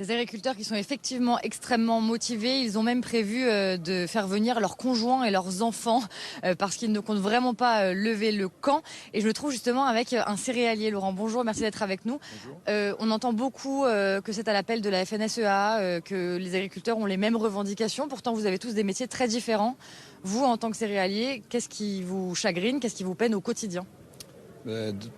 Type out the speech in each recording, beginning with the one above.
Des agriculteurs qui sont effectivement extrêmement motivés. Ils ont même prévu de faire venir leurs conjoints et leurs enfants parce qu'ils ne comptent vraiment pas lever le camp. Et je le trouve justement avec un céréalier. Laurent, bonjour, merci d'être avec nous. Bonjour. On entend beaucoup que c'est à l'appel de la FNSEA, que les agriculteurs ont les mêmes revendications. Pourtant, vous avez tous des métiers très différents. Vous, en tant que céréalier, qu'est-ce qui vous chagrine, qu'est-ce qui vous peine au quotidien ?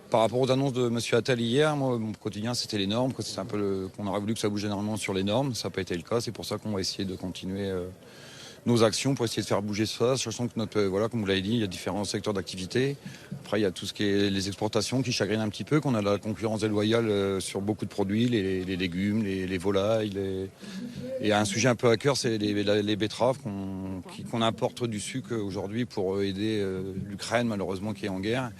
Par rapport aux annonces de M. Attal hier, moi, mon quotidien, c'était les normes. C'est un peu qu'on aurait voulu que ça bouge généralement sur les normes. Ça n'a pas été le cas. C'est pour ça qu'on va essayer de continuer nos actions pour essayer de faire bouger ça. Sachant que voilà, comme vous l'avez dit, il y a différents secteurs d'activité. Après, il y a tout ce qui est les exportations qui chagrinent un petit peu, qu'on a de la concurrence déloyale sur beaucoup de produits, les légumes, les volailles. Et un sujet un peu à cœur, c'est les betteraves qu'on importe du sucre aujourd'hui pour aider l'Ukraine, malheureusement, qui est en guerre.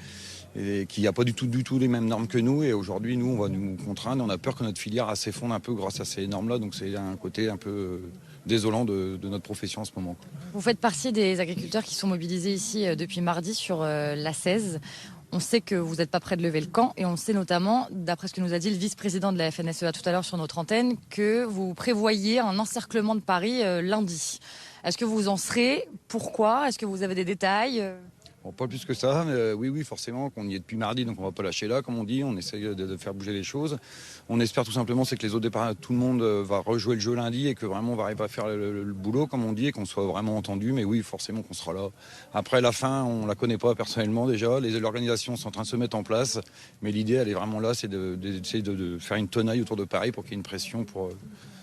Et qui n'a pas du tout les mêmes normes que nous. Et aujourd'hui, nous, on va nous contraindre. On a peur que notre filière s'effondre un peu grâce à ces normes-là. Donc c'est un côté un peu désolant de notre profession en ce moment. Vous faites partie des agriculteurs qui sont mobilisés ici depuis mardi sur la 16. On sait que vous n'êtes pas prêt de lever le camp et on sait notamment, d'après ce que nous a dit le vice-président de la FNSEA tout à l'heure sur notre antenne, que vous prévoyez un encerclement de Paris lundi. Est-ce que vous en serez ? Pourquoi ? Est-ce que vous avez des détails ? Bon, pas plus que ça, mais oui, forcément, qu'on y est depuis mardi, donc on va pas lâcher là, comme on dit, on essaye de faire bouger les choses. On espère tout simplement, c'est que les autres départs, tout le monde va rejouer le jeu lundi et que vraiment on va arriver à faire le boulot, comme on dit, et qu'on soit vraiment entendu, mais oui, forcément qu'on sera là. Après, la fin, on la connaît pas personnellement déjà, l'organisation sont en train de se mettre en place, mais l'idée, elle est vraiment là, c'est d'essayer de faire une tenaille autour de Paris pour qu'il y ait une pression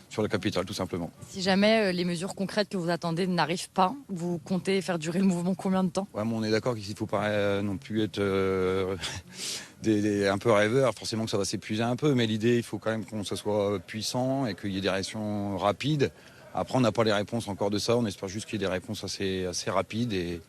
sur la capitale, tout simplement. Si jamais les mesures concrètes que vous attendez n'arrivent pas, vous comptez faire durer le mouvement combien de temps ? Ouais, on est d'accord qu'il ne faut pas non plus être un peu rêveur. Forcément que ça va s'épuiser un peu, mais l'idée, il faut quand même qu'on soit puissant et qu'il y ait des réactions rapides. Après, on n'a pas les réponses encore de ça. On espère juste qu'il y ait des réponses assez rapides. Et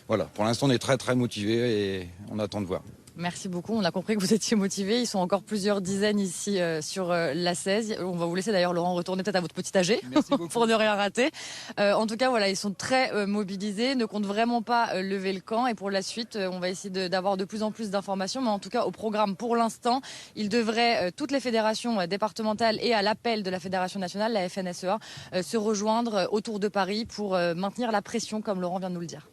voilà, pour l'instant, on est très, très motivés et on attend de voir. Merci beaucoup. On a compris que vous étiez motivés. Ils sont encore plusieurs dizaines ici sur la 16. On va vous laisser d'ailleurs, Laurent, retourner peut-être à votre petit AG pour ne rien rater. En tout cas, voilà, ils sont très mobilisés, ne comptent vraiment pas lever le camp. Et pour la suite, on va essayer d'avoir de plus en plus d'informations. Mais en tout cas, au programme pour l'instant, ils devraient, toutes les fédérations départementales et à l'appel de la Fédération nationale, la FNSEA, se rejoindre autour de Paris pour maintenir la pression, comme Laurent vient de nous le dire.